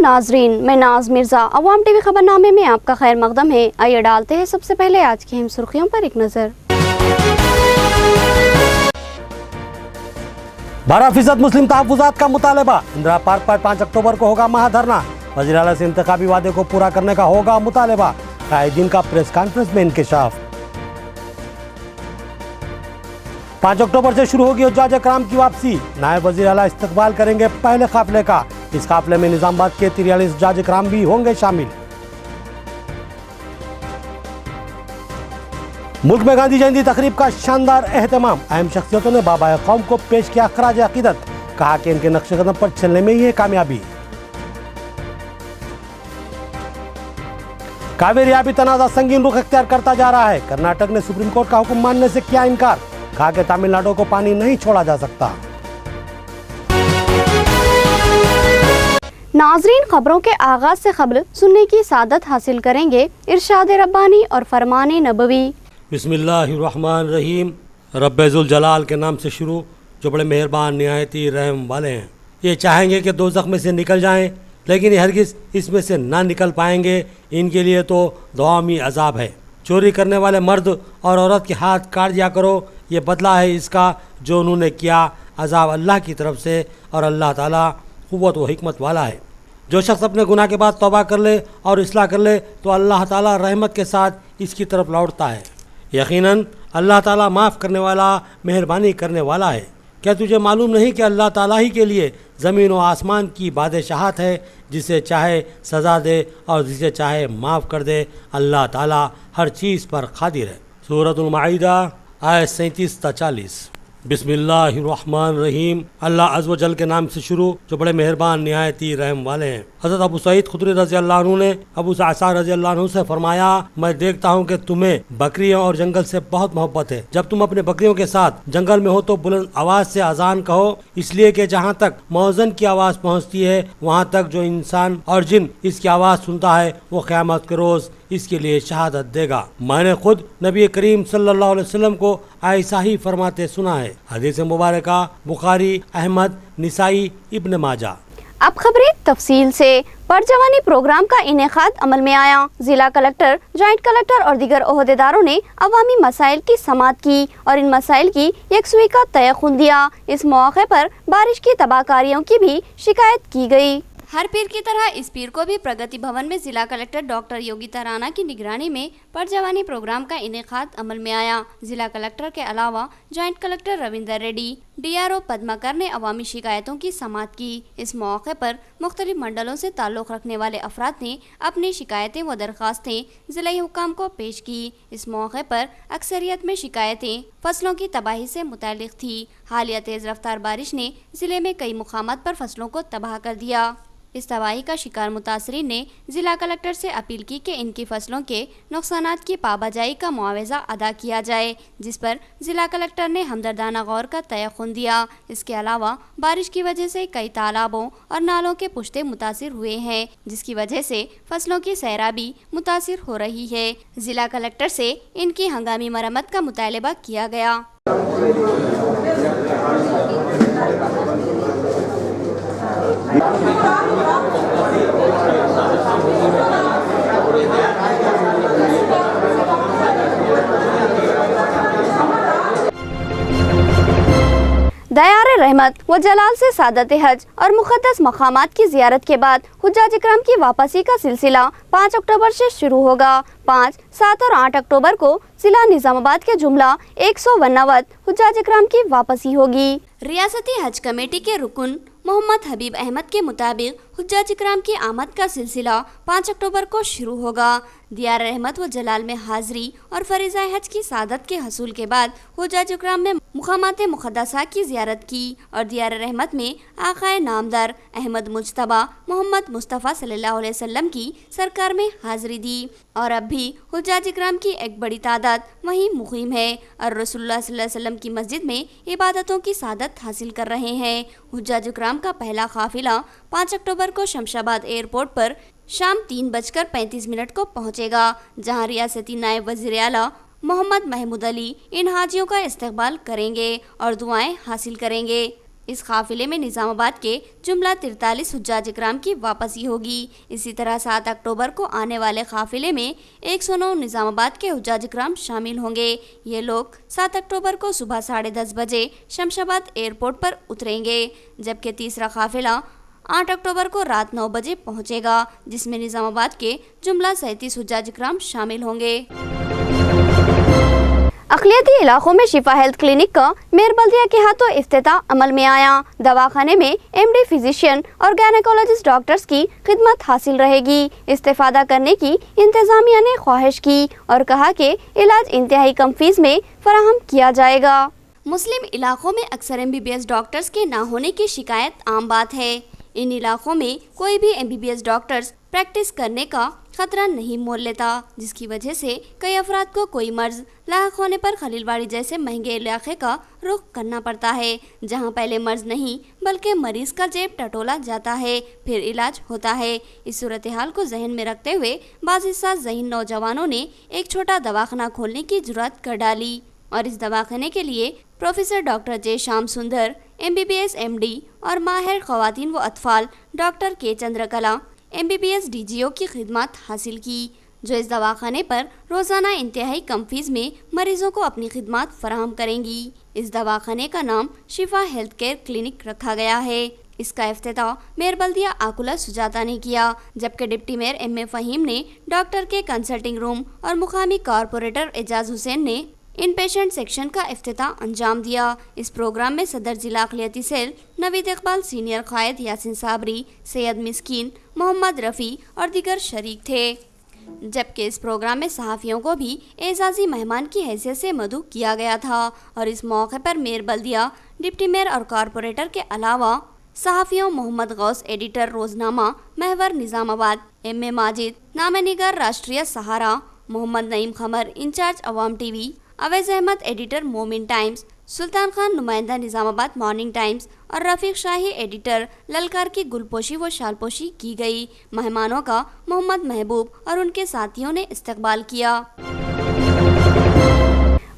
नाजरीन, मैं नाज मिर्ज़ा अवाम टीवी खबरनामे में आपका खैर मकदम है। आइए डालते हैं सबसे पहले आज की अहम सुर्खियों पर एक नज़र। 12% मुस्लिम तहफ़्फ़ुज़ात का मुतालबा। इंदिरा पार्क पर 5 अक्टूबर को होगा महाधरना। वज़ीर आला से इंतखाबी वादे को पूरा करने का होगा मुतालबा। कायदीन का प्रेस कॉन्फ्रेंस में इंकिशाफ। 5 अक्टूबर से शुरू होगी हुज्जाज इकराम की वापसी। नायब वज़ीर आला इस्तकबाल करेंगे पहले काफिले का। इस काफिले में निजामाबाद के 43 हुज्जाज इकराम भी होंगे शामिल। मुल्क में गांधी जयंती तकरीब का शानदार एहतमाम। अहम शख्सियतों ने बाबा कौम को पेश किया खराज अकीदत। कहा कि इनके नक्शे कदम पर चलने में ही है कामयाबी। कावेरी आबी तनाज़ा संगीन रुख इख्तियार करता जा रहा है। कर्नाटक ने सुप्रीम कोर्ट का हुक्म मानने से किया इनकार। कहा कि तमिलनाडु को पानी नहीं छोड़ा जा सकता। नाजरीन, खबरों के आगाज से खबर सुनने की सादत हासिल करेंगे इरशाद रब्बानी और फरमान नबवी। बिस्मिल्लाहिर्रहमानिर्रहीम। रब्बुल जलाल के नाम से शुरू, जो बड़े मेहरबान निहायती रहम वाले हैं। ये चाहेंगे कि दोज़ख में से निकल जाएं, लेकिन ये हरगिज़ इसमें से ना निकल पाएंगे। इनके लिए तो दवामी अजाब है। चोरी करने वाले मर्द और औरत के हाथ काट दिया करो। ये बदला है इसका जो उन्होंने किया। अजाब अल्लाह की तरफ से, और अल्लाह ताला क़ुव्वत व हिकमत वाला है। जो शख्स अपने गुनाह के बाद तौबा कर ले और इस्लाह कर ले तो अल्लाह ताला रहमत के साथ इसकी तरफ लौटता है। यकीनन अल्लाह ताला माफ़ करने वाला, मेहरबानी करने वाला है। क्या तुझे मालूम नहीं कि अल्लाह ताला ही के लिए ज़मीन व आसमान की बादशाहत है। जिसे चाहे सज़ा दे और जिसे चाहे माफ़ कर दे। अल्लाह ताला हर चीज़ पर क़ादिर है। सूरतुल माइदा आयत 37 से 40। बिस्मिल्लाहिर्रहमानिर्रहीम। अल्लाह अज़्ज़ व जल के नाम से शुरू, जो बड़े मेहरबान निहायती रहम वाले हैं। हज़रत अबू सईद खुदरी रज़ी अल्लाह अन्हु ने अबू सअद रज़ी अल्लाह अन्हु से फरमाया, मैं देखता हूँ कि तुम्हें बकरियों और जंगल से बहुत मोहब्बत है। जब तुम अपने बकरियों के साथ जंगल में हो तो बुलंद आवाज़ से अजान कहो, इसलिए कि जहाँ तक मौज़न की आवाज़ पहुँचती है वहाँ तक जो इंसान और जिन इसकी आवाज़ सुनता है वो क़यामत के रोज़ इसके लिए शहादत देगा। मैंने खुद नबी करीम सल्लल्लाहु अलैहि वसल्लम को ऐसा ही फरमाते सुना है। हदीस मुबारका बुखारी, अहमद, निसाई, इब्न माजा। अब खबरें तफसील से। परजवानी प्रोग्राम का इनेकाद अमल में आया। जिला कलेक्टर, जॉइंट कलेक्टर और दीगर ओहदेदारों ने अवामी मसाइल की समाअत की और इन मसाइल की यकसुई का तयख्खुन दिया। इस मौके पर बारिश की तबाहकारियों की भी शिकायत की गई। हर पीर की तरह इस पीर को भी प्रगति भवन में जिला कलेक्टर डॉक्टर योगिता राणा की निगरानी में परजवानी प्रोग्राम का इनेकाद अमल में आया। जिला कलेक्टर के अलावा joint collector Ravinder Reddy, DRO Padmakar ने अवामी शिकायतों की समाअत की। इस मौके पर मुख्तलिफ मंडलों से ताल्लुक़ रखने वाले अफराद ने अपनी शिकायतें व दरख्वास्तें ज़िला हुकाम को पेश की। इस मौके पर अक्सरियत में शिकायतें फसलों की तबाही से मुताल्लिक़ थी। हालिया तेज़ रफ्तार बारिश ने ज़िले में कई मुकामात पर फसलों को तबाह कर दिया। इस तबाही का शिकार मुतासरीन ने जिला कलेक्टर से अपील की कि इनकी फसलों के नुकसानात की पाबजाई का मुआवजा अदा किया जाए, जिस पर जिला कलेक्टर ने हमदर्दाना गौर का तयख्खुन दिया। इसके अलावा बारिश की वजह से कई तालाबों और नालों के पुश्ते मुतासिर हुए हैं, जिसकी वजह से फसलों की सैराबी मुतासिर हो रही है। जिला कलेक्टर से इनकी हंगामी मरम्मत का मुतालबा किया गया। दयार रहमत व जलाल से सादत हज और मुक़द्दस मकामात की ज़ियारत के बाद हुज्जाज इकराम की वापसी का सिलसिला 5 अक्टूबर से शुरू होगा। 5, 7 और 8 अक्टूबर को जिला निजामाबाद के जुमला 159 हुज्जाज इकराम की वापसी होगी। रियासती हज कमेटी के रुकन मोहम्मद हबीब अहमद के मुताबिक हुज्जाज इकराम की आमद का सिलसिला 5 अक्टूबर को शुरू होगा। दियार रहमत व जलाल में हाज़री और फरीज़ा हज की सादत के हसूल के बाद हुज्जाज इकराम में मुक़ामात मुक़द्दसा की ज़ियारत की और दियार रहमत में आक़ाए नामदार अहमद मुज्तबा मोहम्मद मुस्तफ़ा सल्लल्लाहु अलैहि वसल्लम की सरकार में हाज़री दी। और अब भी हुज्जाज इकराम की एक बड़ी तादाद वहीं मुक़ीम है और रसूलुल्लाह सल्लल्लाहु अलैहि वसल्लम की मस्जिद में इबादतों की सादत हासिल कर रहे हैं। हुज्जाज इकराम का पहला काफ़िला 5 अक्टूबर को शमशाबाद एयरपोर्ट पर शाम 3:35 को पहुंचेगा, जहां रियासती नायब वज़ीर आला मोहम्मद महमूद अली इन हाजियों का इस्तकबाल करेंगे और दुआएं हासिल करेंगे। इस काफिले में निजामाबाद के जुमला 43 हुज्जाज इकराम की वापसी होगी। इसी तरह 7 अक्टूबर को आने वाले काफिले में 109 निजामाबाद के हुज्जाज इकराम शामिल होंगे। ये लोग 7 अक्टूबर को सुबह 10:30 बजे शमशाबाद एयरपोर्ट पर उतरेंगे, जबकि तीसरा काफिला 8 अक्टूबर को रात 9 बजे पहुंचेगा, जिसमें निजामाबाद के जुमला 37 हुज्जाज इकराम शामिल होंगे। अक़लियती इलाकों में शिफा हेल्थ क्लिनिक का मेयर बल्दिया के हाथों इफ्तिताह अमल में आया। दवाखाने में एमडी फिजिशियन और गायनेकोलॉजिस्ट डॉक्टर्स की खिदमत हासिल रहेगी। इस्तेफादा करने की इंतजामिया ने ख्वाहिश की और कहा कि इलाज इंतहाई कम फीस में फराहम किया जाएगा। मुस्लिम इलाकों में अक्सर एमबीबीएस डॉक्टर्स के ना होने की शिकायत आम बात है। इन इलाकों में कोई भी एमबीबीएस डॉक्टर्स प्रैक्टिस करने का खतरा नहीं मोल लेता, जिसकी वजह से कई अफराद को कोई मर्ज लाक होने पर खलीलवाड़ी जैसे महंगे इलाके का रुख करना पड़ता है, जहां पहले मर्ज नहीं बल्कि मरीज का जेब टटोला जाता है, फिर इलाज होता है। इस सूरत हाल को जहन में रखते हुए बाज़ ज़हीन नौजवानों ने एक छोटा दवाखाना खोलने की जुर्रत कर डाली और इस दवाखाने के लिए प्रोफेसर डॉक्टर जे श्याम सुंदर एमबीबीएस एमडी और माहिर ख़वातीन व अतफाल डॉक्टर के चंद्रकला एमबीबीएस डीजीओ की खिदमत हासिल की, जो इस दवाखाने पर रोज़ाना इंतहाई कम फीस में मरीजों को अपनी खिदमत फराहम करेंगी। इस दवाखाने का नाम शिफा हेल्थ केयर क्लिनिक रखा गया है। इसका इफ्तिताह मेयर बल्दिया आकुला सुजाता ने किया, जबकि deputy mayor M A Fahim ने डॉक्टर के कंसल्टिंग रूम और मुकामी कॉरपोरेटर एजाज हुसैन ने इन पेशेंट सेक्शन का इफ्तिताह अंजाम दिया। इस प्रोग्राम में सदर जिला अक़लियती सेल नवीद इकबाल, सीनियर कायद यासिन साबरी, सैयद मिस्कीन, मोहम्मद रफ़ी और दीगर शरीक थे, जबकि इस प्रोग्राम में सहाफ़ियों को भी एजाज़ी मेहमान की हैसियत से मदऊ किया गया था और इस मौके पर मेयर बल्दिया, डिप्टी मेयर और कॉरपोरेटर के अलावा सहाफ़ियों मोहम्मद गौस, एडिटर रोज़नामा महवर निज़ामाबाद, एम ए माजिद, नामे निगार Rashtriya Sahara, Mohammed Naeem Qamar, incharge Awam TV, Awaiz Ahmed, editor Momin Times, Sultan Khan, नुमाइंदा निज़ामाबाद मॉर्निंग टाइम्स और रफ़ीक शाही, एडिटर ललकार की गुलपोशी व शालपोशी की गई। मेहमानों का मोहम्मद महबूब और उनके साथियों ने इस्तकबाल किया।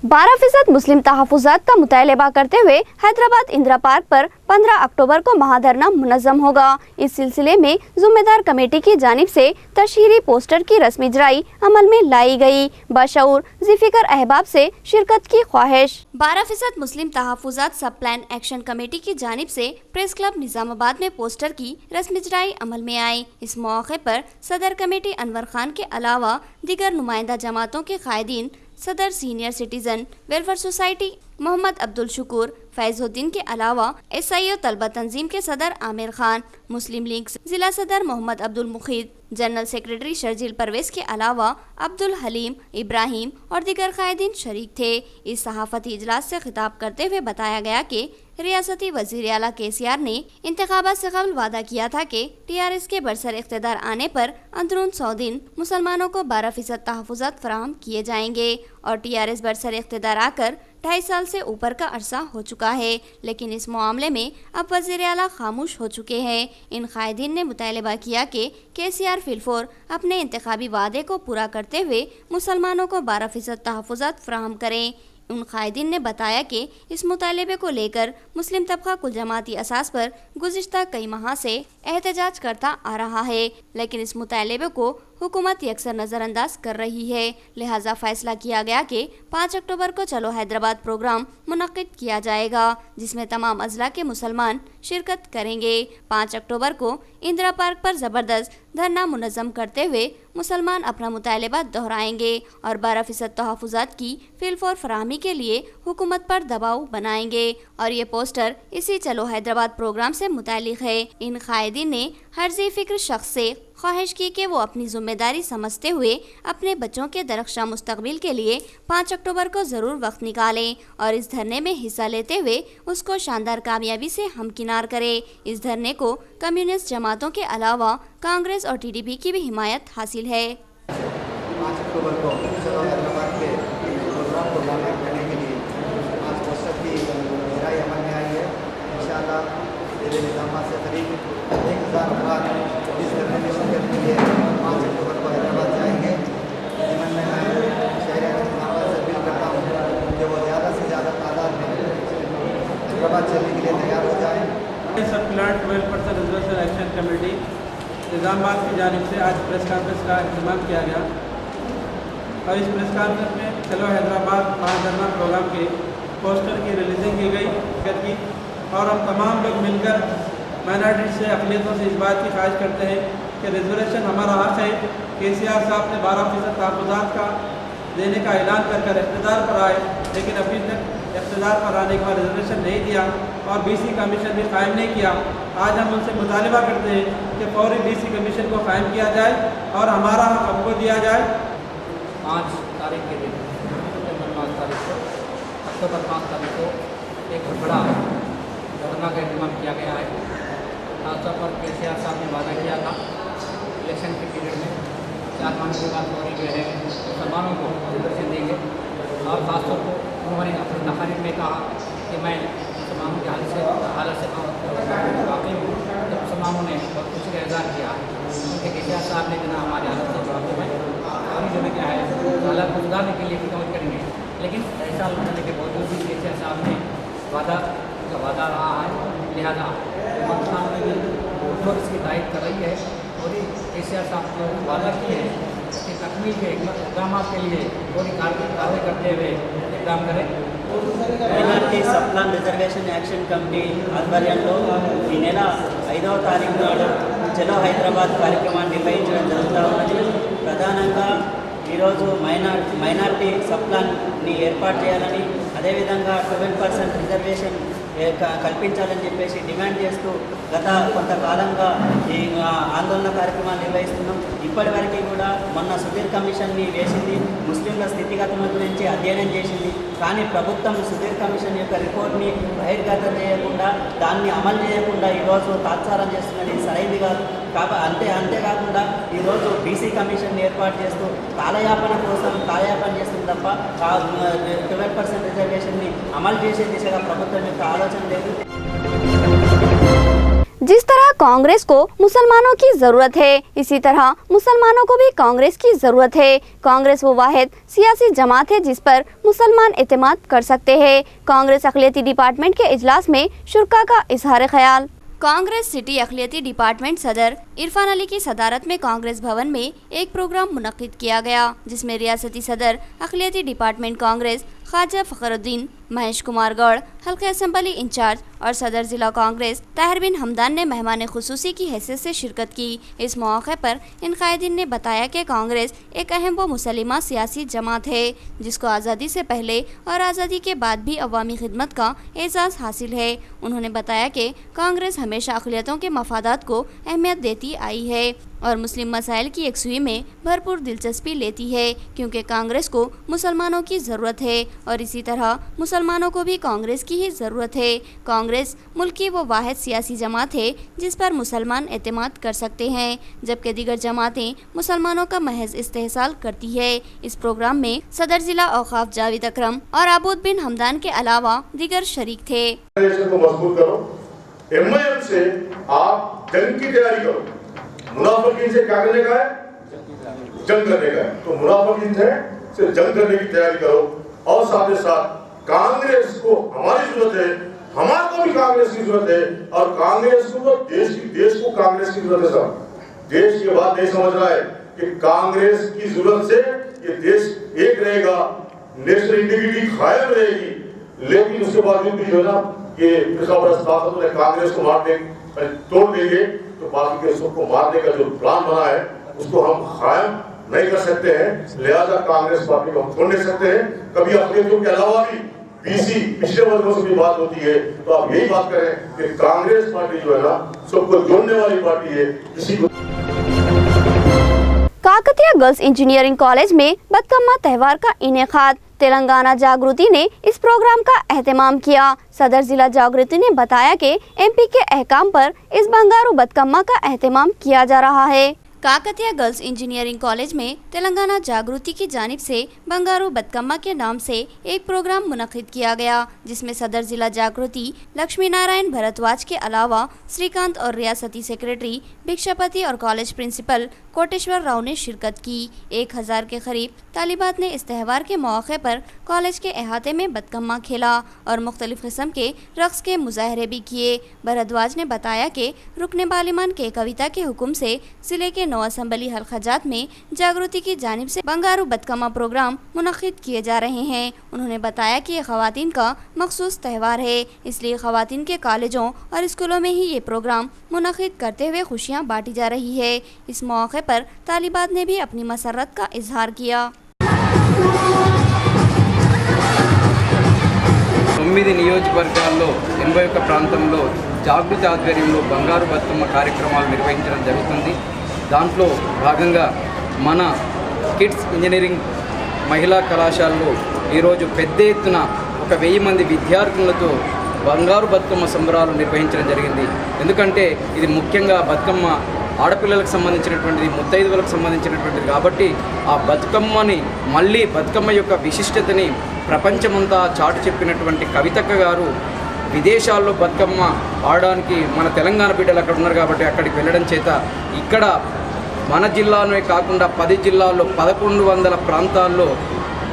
12% मुस्लिम तहफ़्फ़ुज़ात का मुतालबा करते हुए हैदराबाद इंदिरा पार्क पर 15 अक्टूबर को महाधरना मुनज़्ज़म होगा। इस सिलसिले में ज़िम्मेदार कमेटी की जानिब से तशहीरी पोस्टर की रस्मी इजराई अमल में लाई गई। बशऊर ज़िफ़िकर अहबाब से शिरकत की ख्वाहिश। 12% मुस्लिम तहफ़्फ़ुज़ात सब प्लान एक्शन कमेटी की जानिब से प्रेस क्लब निज़ामाबाद में पोस्टर की रस्मी इजराई अमल में आई। इस मौके पर सदर कमेटी अनवर खान के अलावा दीगर नुमाइंदा जमातों के कायदीन, सदर senior citizen welfare society Mohammed Abdul Shukur, Faizuddin के अलावा एसआईओ तलबा तंजीम के सदर आमिर खान, मुस्लिम लीग जिला सदर मोहम्मद अब्दुल मुखीद, जनरल सेक्रेटरी शर्जील परवेज़ के अलावा अब्दुल हलीम, इब्राहिम और दीगर कायदीन शरीक थे। इस सहाफ़ती इजलास से खिताब करते हुए बताया गया कि रियासती वज़ीर आला केसीआर ने इंतखाबात से कबल वादा किया था कि टीआरएस के बरसर इख्तिदार आने पर अंदरून 100 दिन मुसलमानों को 12% तहफ़्फ़ुज़ात फराहम किए जाएंगे और टीआरएस बरसर इख्तिदार आकर 2.5 साल से ऊपर का अरसा हो चुका है, लेकिन इस मामले में अब वज़ीर आला खामोश हो चुके हैं। इन कायदीन ने मुतालबा किया कि केसीआर फिलफौर अपने इंतखाबी वादे को पूरा करते हुए मुसलमानों को 12% तहफ़्फ़ुज़ात फराहम करें। उन कायदीन ने बताया कि इस मुतालबे को लेकर मुस्लिम तबका कुल जमाती असास पर गुज़िश्ता कई माह से एहतजाज करता आ रहा है, लेकिन इस मुतालबे को हुकूमत यकसर नज़रअंदाज कर रही है। लिहाजा फैसला किया गया कि 5 अक्टूबर को चलो हैदराबाद प्रोग्राम मुनक्किद किया जाएगा, जिसमें तमाम अज़ला के मुसलमान शिरकत करेंगे। 5 अक्टूबर को इंदिरा पार्क पर ज़बरदस्त धरना मुनज़्ज़म करते हुए मुसलमान अपना मुतालबा दोहराएंगे और 12% तहफ़्फ़ुज़ात की फिलफौर फराहमी के लिए हुकूमत पर दबाव बनाएंगे और ये पोस्टर इसी चलो हैदराबाद प्रोग्राम से मुताल्लिक़ है। इन कायदीन ने हर ज़ी-फ़िक्र शख्स से ख्वाहिश की कि वो अपनी ज़िम्मेदारी समझते हुए अपने बच्चों के दरख्शां मुस्तक़बिल के लिए 5 अक्टूबर को ज़रूर वक्त निकालें और इस धरने में हिस्सा लेते हुए उसको शानदार कामयाबी से हमकिनार करें। इस धरने को कम्युनिस्ट जमातों के अलावा कांग्रेस और टीडीपी की भी हिमायत हासिल है। 5 अक्टूबर को चलो हैदराबाद के प्रोग्राम को मुनक्किद करने के लिए आज पोस्टर की इजराई अमल में आई है। इंशाअल्लाह मेरे निज़ाम से करीब 1000 अफराद इस धरने में शिरकत के लिए 5 अक्टूबर को हैदराबाद जाएंगे। जिमन में मैं शहर निज़ामाबाद से अपील करता हूँ कि वो ज़्यादा से ज़्यादा तादाद में हैदराबाद चलने के लिए तैयार हो जाएँ निज़ामाबाद की जानिब से आज प्रेस कॉन्फ्रेंस का इंतजाम किया गया और इस प्रेस कॉन्फ्रेंस में चलो हैदराबाद 5 धरना प्रोग्राम के पोस्टर की रिलीजिंग की गई और हम तमाम लोग मिलकर माइनॉरिटी से अक़लियतों से इस बात की ख्वाहिश करते हैं कि रिजर्वेशन हमारा हक़ है। KCR साहब ने 12% तहफ़्फ़ुज़ात का देने का ऐलान कर इक़्तिदार पर आए, लेकिन अभी तक इक़्तिदार पर आने के बाद रिजर्वेशन नहीं दिया और BC कमीशन भी कायम नहीं किया। आज हम उनसे मुतालिबा करते हैं कि फौरी BC कमीशन को कायम किया जाए और हमारा हक़ हमको दिया जाए। 5 तारीख के दिन अक्टूबर 5 तारीख को एक बड़ा धरना का इंतजाम किया गया है। खासतौर पर KCR साहब ने वादा किया था इलेक्शन के पीरियड में 4 महीने के बाद फौरी जो है मुसलमानों को रिजर्वेशन देंगे और ख़ासतौर पर उन्होंने अपनी तकारीर में कहा कि मैं मुसलमानों की हालत से वाकई हूँ। जब मुसलमानों ने बहुत कुछ का इज़हार किया क्योंकि KCR साहब ने बिना हमारे हालत से वाकई में हमारी जो क्या है हालात को सुधारने के लिए खिदमत करेंगे, लेकिन ऐसा होने के बावजूद भी KCR साहब ने वादा रहा है। लिहाजा मंत्रणा में भी जो इसकी तारीफ कर रही है और KCR साहब को वादा की है कि तकमील के इक़दाम के लिए पूरी कार्रवाई करते हुए इक़दाम करें। Minority subplan reservation action committee ఆధ్వర్యంలో ఈ నెల 5వ తారీఖు నాడు చలో హైదరాబాద్ కార్యక్రమాన్ని నిర్వహించడం జరుగుతూ ఉన్నది. ప్రధానంగా ఈరోజు మైనారిటీ సప్లాన్ని ఏర్పాటు చేయాలని, అదేవిధంగా 12% రిజర్వేషన్ కల్పించాలని చెప్పేసి డిమాండ్ చేస్తూ గత కొంతకాలంగా ఈ ఆందోళన కార్యక్రమాలు నిర్వహిస్తున్నాం. ఇప్పటివరకు కూడా మొన్న సుధీర్ కమిషన్ని వేసింది, ముస్లింల స్థితిగతుల గురించి అధ్యయనం చేసింది. కానీ ప్రభుత్వం సుధీర్ కమిషన్ యొక్క రిపోర్ట్ని బహిర్గతం చేయకుండా, దాన్ని అమలు చేయకుండా ఈరోజు తాత్సారం చేస్తున్నది సరైనది కాదు. అంతేకాకుండా ఈరోజు BC కమిషన్ ఏర్పాటు చేస్తూ కాలయాపన చేస్తుంది తప్ప 12% రిజర్వేషన్ని అమలు చేసే దిశగా ప్రభుత్వం యొక్క ఆలోచన లేదు. जिस तरह कांग्रेस को मुसलमानों की जरूरत है, इसी तरह मुसलमानों को भी कांग्रेस की जरूरत है। कांग्रेस वो वाहिद सियासी जमात है जिस पर मुसलमान एतमाद कर सकते हैं। कांग्रेस अक़लियती डिपार्टमेंट के इजलास में शुरा का इजहार ख्याल। कांग्रेस सिटी अक़लियती डिपार्टमेंट सदर इरफान अली की सदारत में कांग्रेस भवन में एक प्रोग्राम मुनक़िद किया गया, जिसमें रियासती सदर अक़लियती डिपार्टमेंट कांग्रेस ख्वाजा फ़खरुद्दीन, महेश कुमार गौड़, हल्के असम्बली इंचार्ज और सदर ज़िला कांग्रेस ताहिर बिन हमदान ने मेहमान खुसूसी की हैसियत से शिरकत की। इस मौके पर इन कायदीन ने बताया कि कांग्रेस एक अहम व मुसलिमा सियासी जमात है जिसको आज़ादी से पहले और आज़ादी के बाद भी अवामी खिदमत का एजाज़ हासिल है। उन्होंने बताया कि कांग्रेस हमेशा अक़लियतों के मफादात को अहमियत देती आई है और मुस्लिम मसाइल की यकसुई में भरपूर दिलचस्पी लेती है, क्योंकि कांग्रेस को मुसलमानों की ज़रूरत है और इसी तरह मुसलमानों को भी कांग्रेस की ही ज़रूरत है। कांग्रेस मुल्क की वो वाहिद सियासी जमात है जिस पर मुसलमान एतमाद कर सकते हैं, जबकि दीगर जमातें मुसलमानों का महज इस्तेहसाल करती है। इस प्रोग्राम में सदर ज़िला औक़ाफ़ जावेद अकरम और आबूद बिन हमदान के अलावा दीगर शरीक थे। MIM से आप जंग की तैयारी करो। मुनाफिकीन से क्या करने का है? जंग करने का है। तो मुनाफिकीन से जंग करने की तैयारी करो और साथ ही साथ कांग्रेस को हमारी जरूरत है, हमारे को भी कांग्रेस की जरूरत है और कांग्रेस को तो देश को कांग्रेस की जरूरत है। सब देश ये बात नहीं समझ रहा है कि कांग्रेस की जरूरत से ये देश एक रहेगा, नेशनल इंटीग्रिटी कायम रहेगी। लेकिन उसके बावजूद भी जो है ना ये ताकतों ने कांग्रेस को तोड़ देंगे तो बाकी के सबको मारने का जो प्लान बना है उसको हम कायम नहीं कर सकते हैं। लिहाजा कांग्रेस पार्टी को हम छोड़ नहीं सकते हैं। कभी अक़लियतों के अलावा भी BC पिछले वर्गों से भी बात होती है तो आप यही बात करें कि कांग्रेस पार्टी जो है ना सबको जोड़ने वाली पार्टी है। किसी को काकतिया गर्ल्स इंजीनियरिंग कॉलेज में बदकम्मा त्यौहार का इनेकाद। तेलंगाना जागृति ने इस प्रोग्राम का एहतमाम किया। सदर जिला जागृति ने बताया कि MP के अहकाम पर इस बंगारू बदकम्मा का एहतमाम किया जा रहा है। काकतिया गर्ल्स इंजीनियरिंग कॉलेज में तेलंगाना जागृति की जानिब से बंगारू बतकम्मा के नाम से एक प्रोग्राम मुनक्किद किया गया, जिसमें सदर जिला जागृति लक्ष्मी नारायण भरद्वाज के अलावा श्रीकांत और रियासती सेक्रेटरी भिक्षापति और कॉलेज प्रिंसिपल कोटेश्वर राव ने शिरकत की। 1000 के करीब तालिबात ने इस त्यौहार के मौके पर कॉलेज के अहाते में बतकम्मा खेला और मुख्तलिफ किस्म के रक्स के मुजाहरे भी किए। भरद्वाज ने बताया कि रुकने बालिमान के कविता के हुक्म से जिले के 9 असम्बली हलखजात में जागृति की जानिब से बंगारू बतकम्मा प्रोग्राम मुनक्किद किए जा रहे हैं। उन्होंने बताया कि ये खवातीन का मखसूस त्यौहार है, इसलिए खवातीन के कॉलेजों और स्कूलों में ही ये प्रोग्राम मुनक्किद करते हुए खुशियाँ बांटी जा रही है। इस मौके पर तालिबात ने भी अपनी मसरत का इजहार किया। 9 నియోజకవర్గాల్లో 81 ప్రాంతంలో జాగృతి ఆధ్వర్యంలో బంగారు బతుకమ్మ కార్యక్రమాలు నిర్వహించడం జరుగుతుంది। దాంట్లో భాగంగా మన కిడ్స్ ఇంజనీరింగ్ మహిళా కళాశాలలో ఈరోజు పెద్ద ఎత్తున 1000 మంది విద్యార్థులతో బంగారు బతుకమ్మ సంబరాలు నిర్వహించడం జరిగింది। ఎందుకంటే ఇది ముఖ్యంగా బతుకమ్మ ఆడపిల్లలకు సంబంధించినటువంటిది, ముత్తైదువులకు సంబంధించినటువంటిది కాబట్టి ఆ బతుకమ్మని మళ్ళీ బతుకమ్మ యొక్క విశిష్టతని ప్రపంచమంతా చాటు చెప్పినటువంటి కవితక్క గారు విదేశాల్లో బతుకమ్మ ఆడడానికి మన తెలంగాణ బిడ్డలు అక్కడ ఉన్నారు కాబట్టి అక్కడికి వెళ్ళడం చేత ఇక్కడ మన జిల్లాలోనే కాకుండా 10 జిల్లాల్లో 1100 ప్రాంతాల్లో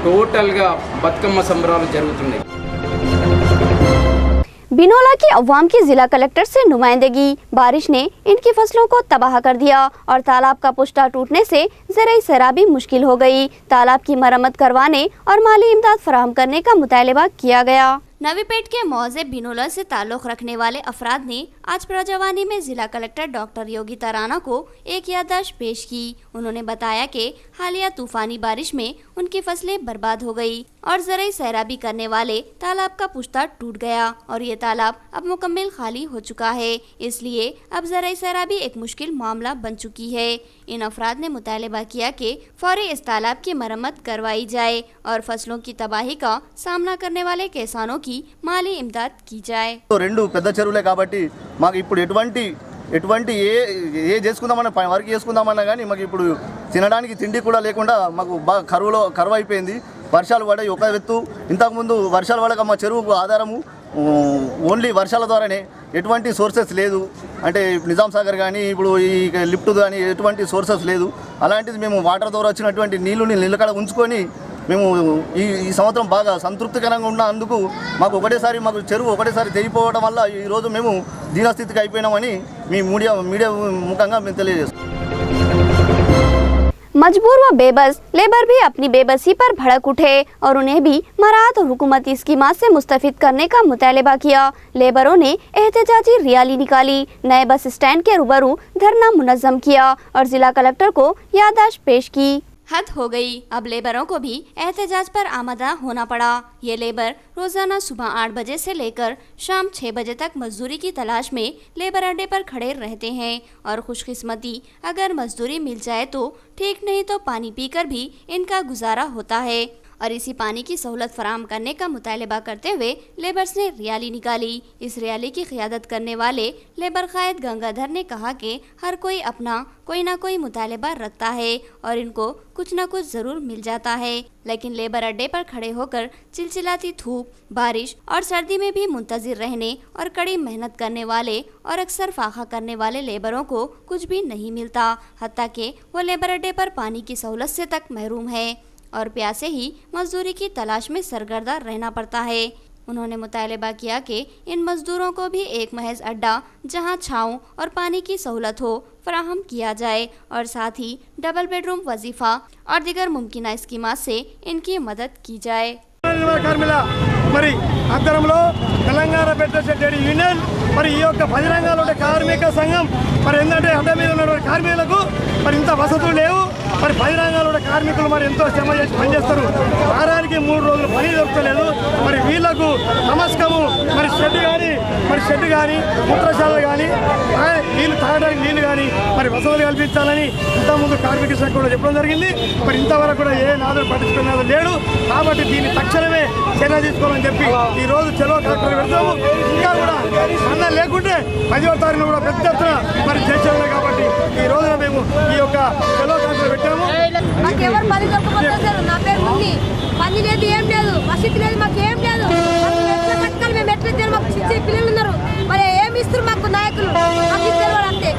టోటల్గా బతుకమ్మ సంబరాలు జరుగుతున్నాయి। बिनोला की अवाम की जिला कलेक्टर से नुमाइंदगी। बारिश ने इनकी फसलों को तबाह कर दिया और तालाब का पुष्टा टूटने से ज़राई सैराबी मुश्किल हो गई। तालाब की मरम्मत करवाने और माली इमदाद फराहम करने का मुतालबा किया गया। नवीपेट के मौज़ेब बिनोला से ताल्लुक़ रखने वाले अफराद ने आज प्रजावानी में जिला कलेक्टर डॉक्टर योगिता राणा को एक याददाश्त पेश की। उन्होंने बताया कि हालिया तूफानी बारिश में उनकी फसलें बर्बाद हो गई और ज़राई सैराबी करने वाले तालाब का पुश्ता टूट गया और ये तालाब अब मुकम्मल खाली हो चुका है, इसलिए अब ज़राई सैराबी एक मुश्किल मामला बन चुकी है। इन अफराद ने मुतालबा किया कि फौरी इस तालाब की मरम्मत करवाई जाए और फसलों की तबाही का सामना करने वाले किसानों की माली इमदाद की जाए। तो 2 పెద్ద చెరువులే కాబట్టి మాకు ఇప్పుడు ఎటువంటి ఏ చేసుకుందామన్నా వర్క్ చేసుకుందామన్నా కానీ మాకు ఇప్పుడు తినడానికి తిండి కూడా లేకుండా మాకు బాగా కరువు అయిపోయింది। వర్షాలు పడే ఒక ఎత్తు, ఇంతకుముందు వర్షాలు పడక మా చెరువుకు ఆధారము ఓన్లీ వర్షాల ద్వారానే, ఎటువంటి సోర్సెస్ లేదు। అంటే నిజాం సాగర్ కానీ ఇప్పుడు ఈ లిఫ్ట్ కానీ ఎటువంటి సోర్సెస్ లేదు। అలాంటిది మేము వాటర్ ద్వారా వచ్చినటువంటి నీళ్ళని నిలకడ ఉంచుకొని మేము ఈ సంవత్సరం బాగా సంతృప్తికరంగా ఉన్నందుకు మాకు చెరువు ఒకటేసారి తెగిపోవడం వల్ల ఈరోజు మేము దీనస్థితికి అయిపోయినామని మీ మీడియా ముఖంగా మేము తెలియజేస్తాం। मजबूर व बेबस लेबर भी अपनी बेबसी पर भड़क उठे और उन्हें भी मराहत और हुकूमती स्कीमात से मुस्तफिद करने का मुतालबा किया। लेबरों ने एहतजाजी रैली निकाली, नए बस स्टैंड के रूबरू धरना मुनज़्ज़म किया और जिला कलेक्टर को याददाश्त पेश की। हद हो गई, अब लेबरों को भी एहतजाज पर आमदा होना पड़ा। ये लेबर रोजाना सुबह 8 बजे से लेकर शाम 6 बजे तक मजदूरी की तलाश में लेबर अड्डे पर खड़े रहते हैं और खुशकिस्मती अगर मजदूरी मिल जाए तो ठीक, नहीं तो पानी पीकर भी इनका गुजारा होता है और इसी पानी की सहूलत फराहम करने का मुतालबा करते हुए लेबर्स ने रैली निकाली। इस रैली की क़ियादत करने वाले लेबर कायद गंगाधर ने कहा कि हर कोई अपना कोई ना कोई मुतालबा रखता है और इनको कुछ न कुछ ज़रूर मिल जाता है, लेकिन लेबर अड्डे पर खड़े होकर चिलचिलाती धूप, बारिश और सर्दी में भी मुंतज़िर रहने और कड़ी मेहनत करने वाले और अक्सर फाखा करने वाले लेबरों को कुछ भी नहीं मिलता, हत्ता कि वो लेबर अड्डे पर पानी की सहूलत से तक महरूम है और प्यासे ही मजदूरी की तलाश में सरगर्दा रहना पड़ता है। उन्होंने मुतालबा किया कि इन मजदूरों को भी एक महज अड्डा जहां छाँव और पानी की सहूलत हो फराहम किया जाए और साथ ही डबल बेडरूम वजीफ़ा और दीगर मुमकिन स्कीमात से इनकी मदद की जाए। మరి ఆధ్వర్యంలో తెలంగాణ పెద్దశెట్టి యూనియన్ మరి ఈ యొక్క 10 రంగాల కార్మిక సంఘం మరి ఏంటంటే అడ్డ మీద ఉన్న కార్మికులకు మరి ఇంత వసతులు లేవు। మరి 10 రంగాల కార్మికులు మరి ఎంతో శ్రమ చేసి పనిచేస్తారు, వారానికి 3 రోజులు పని దొరకలేదు। మరి వీళ్ళకు నమస్కారం మరి షెడ్ కానీ మూత్రశాలలు కానీ నీళ్ళు తాగడానికి నీళ్ళు కానీ మరి వసతులు కల్పించాలని ఇంతకుముందు కార్మిక శాఖ కూడా చెప్పడం జరిగింది। మరి ఇంతవరకు కూడా ఏ నాదులు పట్టించుకునేది లేడు, కాబట్టి దీన్ని తక్షణమే చర్య తీసుకోవాలని చెప్పి ఈ రోజు చెలో కలెక్టర్ పెడతాము। ఇంకా కూడా అన్న లేకుంటే 10వ తారీఖున కూడా పెద్ద ఎత్తున మరి చేసేవాళ్ళే కాబట్టి కాబట్టి ఈ రోజున మేము ఈ యొక్క చలో కార్యక్రమం పెట్టాము. మాకెవరు పని దొరకపోతే నా పేరు ఉంది, పని లేదు, ఏం లేదు, మసీదు లేదు, మాకు ఏం లేదు. ఎట్లా కట్టుకోవాలి, మేము ఎట్లా తినాలి, మాకు చిన్న పిల్లలు ఉన్నారు, మరి ఏమి ఇస్తారు మాకు నాయకులు, మాకు ఇద్దరు అంతే.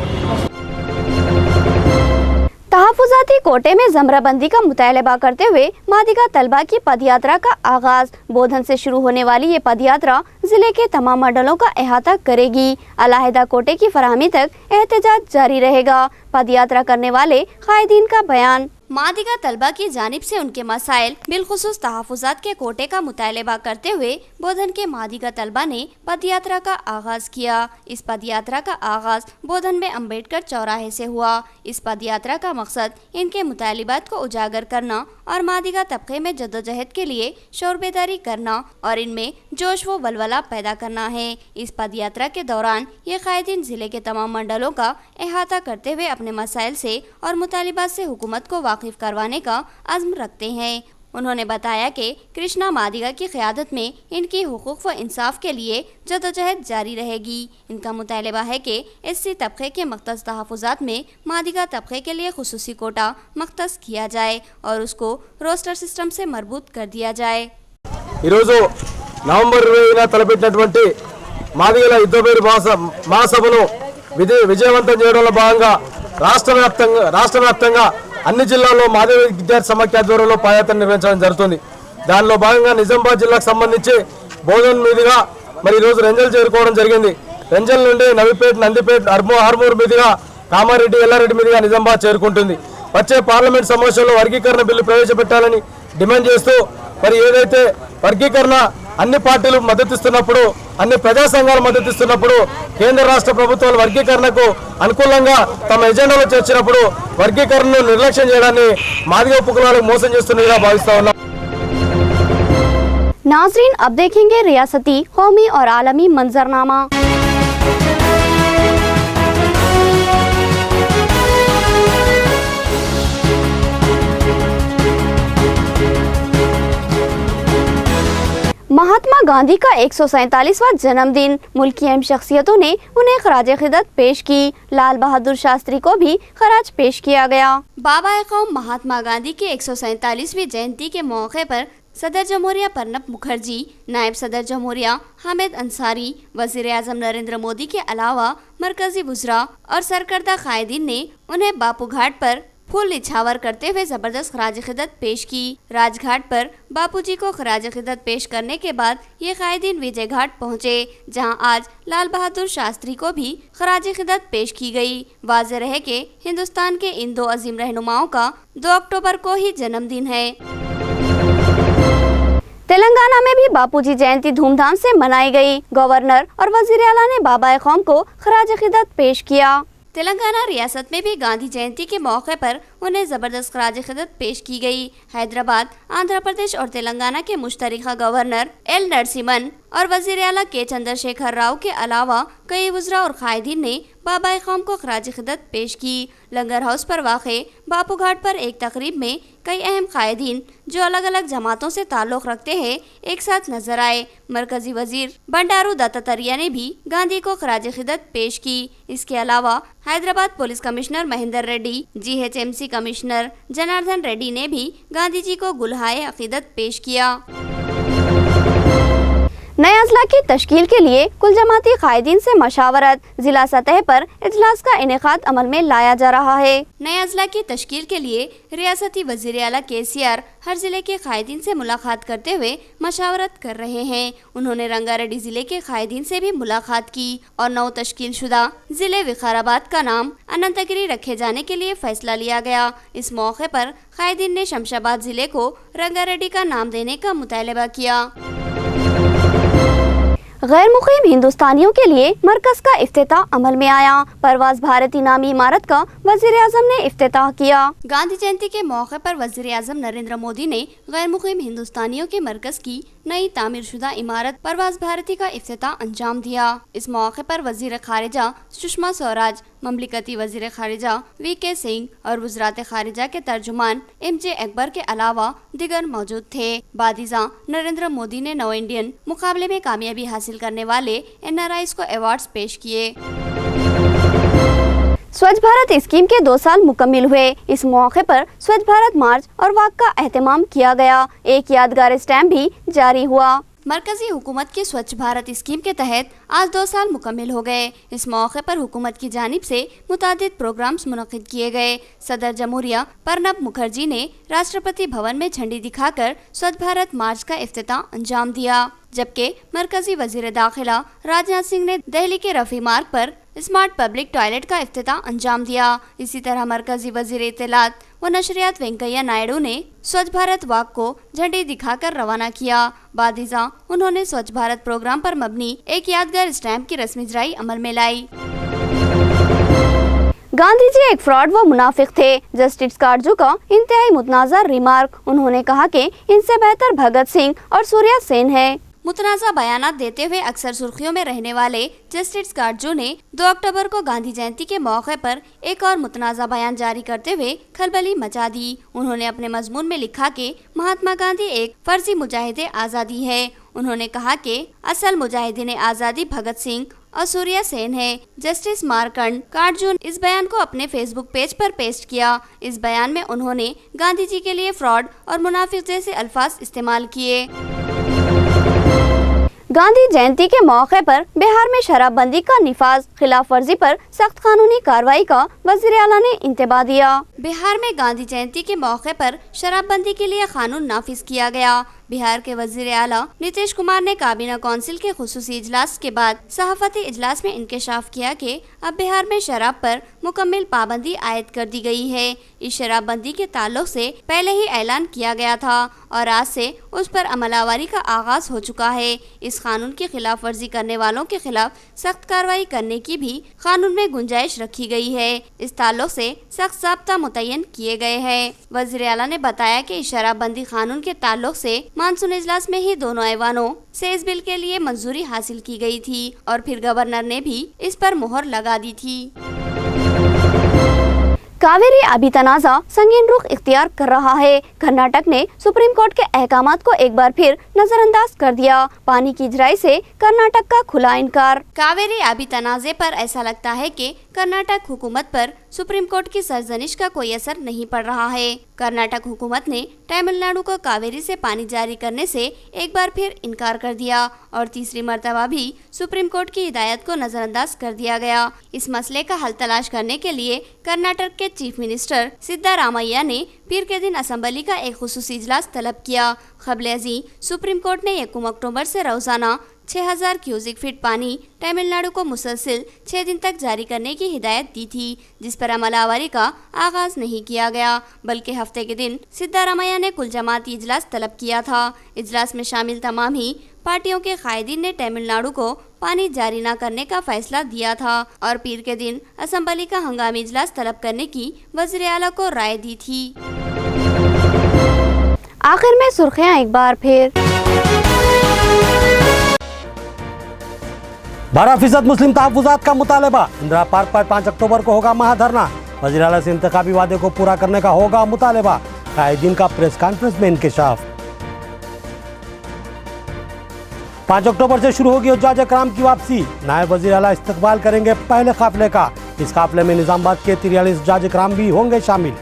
तहफ़्फ़ुज़ाती कोटे में ज़मराबंदी का मुतालबा करते हुए मादिगा तलबा की पदयात्रा का आगाज़। बोधन से शुरू होने वाली ये पदयात्रा जिले के तमाम मंडलों का अहाता करेगी। अलहदा कोटे की फराहमी तक एहतजाज जारी रहेगा। पदयात्रा करने वाले कायदीन का बयान। मादिगा तलबा की जानिब से उनके मसाइल बिलखुसूस तहफ़्फ़ुज़ात के कोटे का मुतालबा करते हुए बोधन के मादिगा तलबा ने पदयात्रा का आगाज़ किया। इस पदयात्रा का आगाज़ बोधन में अम्बेडकर चौराहे से हुआ। इस पदयात्रा का मकसद इनके मुतालिबात को उजागर करना और मादिगा तबके में जद्दोजहद के लिए शोर बेदारी करना और इनमें जोश व वलवला पैदा करना है। इस पदयात्रा के दौरान ये कायदीन ज़िले के तमाम मंडलों का अहाता करते हुए अपने मसाइल से और मुतालिबात से हुकूमत को वाकिफ करवाने का अज़्म रखते हैं। उन्होंने बताया कि कृष्णा मादिगा की क़यादत में इनकी हुकूक व इंसाफ के लिए जदोजहद जारी रहेगी। इनका मुतालबा है कि एससी तबके के मख्तस तहफ़्फ़ुज़ात में मादिगा तबके के लिए खुसूसी कोटा मख्तस किया जाए और उसको रोस्टर सिस्टम से मरबूत कर दिया जाए। ఈరోజు నవంబర్ 20న తలపెట్టినటువంటి మాదిగల యుద్ధపేరు మహాసభను విజయవంతం చేయడంలో భాగంగా రాష్ట్ర వ్యాప్తంగా అన్ని జిల్లాల్లో మాదిగ విద్యార్థి సమాఖ్య ఆధ్వర్యంలో పాదయాత్ర నిర్వహించడం జరుగుతుంది. దానిలో భాగంగా నిజామాబాద్ జిల్లాకు సంబంధించి బోధన్ మీదుగా మరి ఈరోజు రెంజల్ చేరుకోవడం జరిగింది. రెంజల్ నుండి నవిపేట్, నందిపేట్, ఆర్మూర్ మీదుగా కామారెడ్డి, ఎల్లారెడ్డి మీదుగా నిజామాబాద్ చేరుకుంటుంది. వచ్చే పార్లమెంట్ సమావేశంలో వర్గీకరణ బిల్లు ప్రవేశపెట్టాలని డిమాండ్ చేస్తూ మరి ఏదైతే వర్గీకరణ అన్ని పార్టీలు మద్దతిస్తున్నప్పుడు, అన్ని ప్రజా సంఘాలు మద్దతిస్తున్నప్పుడు కేంద్ర రాష్ట్ర ప్రభుత్వాలు వర్గీకరణకు అనుకూలంగా తమ ఎజెండాలో చేర్చినప్పుడు వర్గీకరణను నిర్లక్ష్యం చేయడాన్ని మాదిగ ఉపకులాలకు మోసం చేస్తున్నదిగా భావిస్తా ఉన్నాం. नाज़रीन, अब देखेंगे रियासती, कौमी और आलमी मंजरनामा। महात्मा गांधी का 147वां जन्मदिन। मुल्क की अहम शख्सियतों ने उन्हें खराज खिदमत पेश की। लाल बहादुर शास्त्री को भी खराज पेश किया गया। बाबा कौम महात्मा गांधी की 147वीं जयंती के मौके पर सदर जमहूरिया प्रणब मुखर्जी, नायब सदर जमहूरिया हामिद अंसारी, वज़ीर आज़म नरेंद्र मोदी के अलावा मरकजी वुज़रा और सरकर्दा कायदीन ने उन्हें बापू घाट पर फूल निछावर करते हुए जबरदस्त खराज खिदमत पेश की। राजघाट पर बापूजी को खराज खिदमत पेश करने के बाद ये कायदीन विजय घाट पहुँचे, जहां आज लाल बहादुर शास्त्री को भी खराज खिदमत पेश की गई। वाज़ेह रहे कि हिंदुस्तान के इन दो अजीम रहनुमाओं का 2 अक्टूबर को ही जन्मदिन है। तेलंगाना में भी बापूजी जयंती धूमधाम से मनाई गई। गवर्नर और वज़ीर आला ने बाबा कौम को खराज खिदमत पेश किया। तेलंगाना रियासत में भी गांधी जयंती के मौके पर उन्हें ज़बरदस्त खराज खिदमत पेश की गई। हैदराबाद, आंध्र प्रदेश और तेलंगाना के मुश्तरका गवर्नर एल नरसिम्हन और वज़ीर आला के चंद्रशेखर राव के अलावा कई वुज़रा और कायदीन ने बाबा कौम को खराज खिदमत पेश की। लंगर हाउस पर वाक़े बापू घाट पर एक तकरीब में कई अहम कायदीन जो अलग अलग जमातों से ताल्लुक़ रखते हैं एक साथ नजर आए। मरकजी वजीर बंडारू दत्तात्रेय ने भी गांधी को खराज खिदमत पेश की। इसके अलावा Hyderabad police commissioner Mahender Reddy, GHMC commissioner Janardhan Reddy ने भी गांधी जी को गुलहाए अकीदत पेश किया। नए अजला की तश्कील के लिए कुल जमाती कायदीन से मशावरत। जिला सतह पर इजलास का इनेकाद अमल में लाया जा रहा है। नए अजला की तश्कील के लिए रियासती वज़ीर आला KCR हर जिले के कायदीन से मुलाकात करते हुए मशावरत कर रहे हैं। उन्होंने रंगारेड्डी जिले के कायदीन से भी मुलाकात की और नौ तश्कील शुदा जिले विकाराबाद का नाम अनंतगिरी रखे जाने के लिए फैसला लिया गया। इस मौके पर कायदीन ने शमशाबाद जिले को रंगारेड्डी का नाम देने का मुतालबा किया। गैर मुकीम हिंदुस्तानियों के लिए मरकज़ का इफ्तिताह अमल में आया। परवाज़ भारती नामी इमारत का वज़ीर आज़म ने इफ्तिताह किया। गांधी जयंती के मौके पर वज़ीर आज़म नरेंद्र मोदी ने गैर मुकीम हिंदुस्तानियों के मरकज़ की नई तामीरशुदा इमारत परवाज़ भारती का इफ्तिताह अंजाम दिया। इस मौके पर वज़ीर खारिजा सुषमा स्वराज, ममलिकती वज़ीर खारिजा VK सिंह और वज़रात खारिजा के तर्जुमान MJ अकबर के अलावा दिगर मौजूद थे। बादीज़ा नरेंद्र मोदी ने नौ इंडियन मुकाबले में कामयाबी हासिल करने वाले NRIs को अवार्ड्स पेश किए। स्वच्छ भारत स्कीम के 2 साल मुकम्मिल हुए। इस मौके पर स्वच्छ भारत मार्च और वॉक का एहतमाम किया गया। एक यादगार स्टैम्प भी जारी हुआ। मरकजी हुकूमत की स्वच्छ भारत स्कीम के तहत आज 2 साल मुकम्मिल हो गए। इस मौके पर हुकूमत की जानिब से मुतादिद प्रोग्राम्स मुनक़िद किए गए। सदर जमहूरिया प्रणब मुखर्जी ने राष्ट्रपति भवन में झंडी दिखाकर स्वच्छ भारत मार्च का इफ्तिताह अंजाम दिया, जबकि मरकजी वजीर दाखिला राजनाथ सिंह ने दिल्ली के रफ़ी मार्ग पर स्मार्ट पब्लिक टॉयलेट का इफ्तिताह अंजाम दिया। इसी तरह मरकजी वजीर इत्तलात व नशरियात वेंकैया नायडू ने स्वच्छ भारत वॉक को झंडी दिखाकर रवाना किया। बादिजा उन्होंने स्वच्छ भारत प्रोग्राम पर मबनी एक यादगार स्टैम्प की रस्मी इजराई अमल में लाई। गांधी जी एक फ्रॉड व मुनाफिक थे। जस्टिस काटजू का इंतहाई मुतनाज़ा रिमार्क। उन्होंने कहा कि इनसे बेहतर भगत सिंह और सूर्या सेन है। मुतनाज़ा बयानात देते हुए अक्सर सुर्खियों में रहने वाले जस्टिस काटजू ने 2 अक्टूबर को गांधी जयंती के मौके पर एक और मुतनाज़ा बयान जारी करते हुए खलबली मचा दी। उन्होंने अपने मजमून में लिखा कि महात्मा गांधी एक फर्जी मुजाहिदे आज़ादी है। उन्होंने कहा कि असल मुजाहिदीन आज़ादी भगत सिंह और सूर्या सेन है। जस्टिस मार्कंड काटजू ने इस बयान को अपने फेसबुक पेज पर पेस्ट किया। इस बयान में उन्होंने गांधी जी के लिए फ्रॉड और मुनाफिक जैसे अल्फाज इस्तेमाल किए। गांधी जयंती के मौके पर बिहार में शराबबंदी का निफाज खिलाफ वर्जी पर सख्त कानूनी कार्रवाई का वज़ीर आला ने इंतबाह दिया। बिहार में गांधी जयंती के मौके पर शराबबंदी के लिए कानून नाफिज किया गया। बिहार के वज़ीर आला नीतीश कुमार ने काबीना कौंसिल के खुसूसी इजलास के बाद सहाफती इजलास में इंकशाफ किया कि अब बिहार में शराब पर मुकम्मल पाबंदी आयद कर दी गई है। इस शराबबंदी के ताल्लुक से पहले ही ऐलान किया गया था और आज से उस पर अमलावरी का आगाज हो चुका है। इस कानून की खिलाफ वर्जी करने वालों के खिलाफ सख्त कार्रवाई करने की भी कानून में गुंजाइश रखी गई है। इस ताल्लुक से सख्त ज़ाब्ता मुतय्यन किए गए हैं। वज़ीर आला ने बताया कि इस शराबबंदी कानून के ताल्लुक से मानसून इजलास में ही दोनों ऐवानों से इस बिल के लिए मंजूरी हासिल की गई थी और फिर गवर्नर ने भी इस पर मुहर लगा दी थी। कावेरी अभी तनाज़ा संगीन रुख इख्तियार कर रहा है। कर्नाटक ने सुप्रीम कोर्ट के अहकामात को एक बार फिर नजरअंदाज कर दिया। पानी की इजराई से कर्नाटक का खुला इनकार। कावेरी अभी तनाज़े पर ऐसा लगता है कि कर्नाटक हुकूमत पर सुप्रीम कोर्ट की सरजनिश का कोई असर नहीं पड़ रहा है। कर्नाटक हुकूमत ने तमिलनाडु को कावेरी से पानी जारी करने से एक बार फिर इनकार कर दिया और तीसरी मर्तबा भी सुप्रीम कोर्ट की हिदायत को नजरअंदाज कर दिया गया। इस मसले का हल तलाश करने के लिए कर्नाटक के चीफ मिनिस्टर सिद्धारामैया ने पीर के दिन असेंबली का एक खुसूसी इजलास तलब किया। क़ब्ल अज़ीं सुप्रीम कोर्ट ने 1 अक्टूबर से रोजाना 6000 क्यूसिक फीट पानी तमिलनाडु को मुसलसिल 6 दिन तक जारी करने की हिदायत दी थी, जिस पर अमलावरी का आगाज नहीं किया गया, बल्कि हफ्ते के दिन सिद्धारामैया ने कुल जमाती इजलास तलब किया था। इजलास में शामिल तमाम ही पार्टियों के कायदीन ने तमिलनाडु को पानी जारी न करने का फैसला दिया था और पीर के दिन असेंबली का हंगामी इजलास तलब करने की वज़ीर आला को राय दी थी। आखिर में सुर्खियां एक बार फिर। 12% मुस्लिम तहफ़्फ़ुज़ात का मुतालबा। इंदिरा पार्क पर 5 अक्टूबर को होगा महाधरना। वज़ीर आला से इंतखाबी वादे को पूरा करने का होगा मुतालबा। कायदीन का प्रेस कॉन्फ्रेंस में इंकशाफ। 5 अक्टूबर से शुरू होगी हुज्जाज कराम की वापसी। नायब वज़ीर आला इस्तकबाल करेंगे पहले काफिले का। इस काफिले में निज़ामाबाद के 43 हुज्जाज कराम भी होंगे शामिल।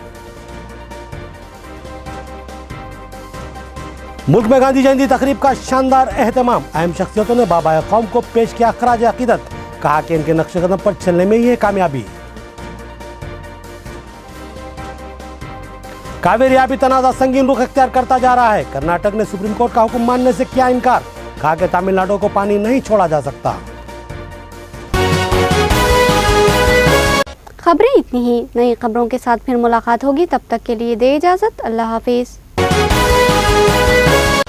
मुल्क में गांधी जयंती तकरीब का शानदार एहतमाम। अहम शख्सियतों ने बाबा कौम को पेश किया खराज अकीदत। कहा कि इनके नक्शे कदम पर चलने में ही है कामयाबी। कावेरी अभी तनाज़ा संगीन रुख इख्तियार करता जा रहा है। कर्नाटक ने सुप्रीम कोर्ट का हुक्म मानने से किया इनकार। कहा कि तमिलनाडु को पानी नहीं छोड़ा जा सकता। खबरें इतनी ही। नई खबरों के साथ फिर मुलाकात होगी। तब तक के लिए दे इजाजत। अल्लाह हाफिज।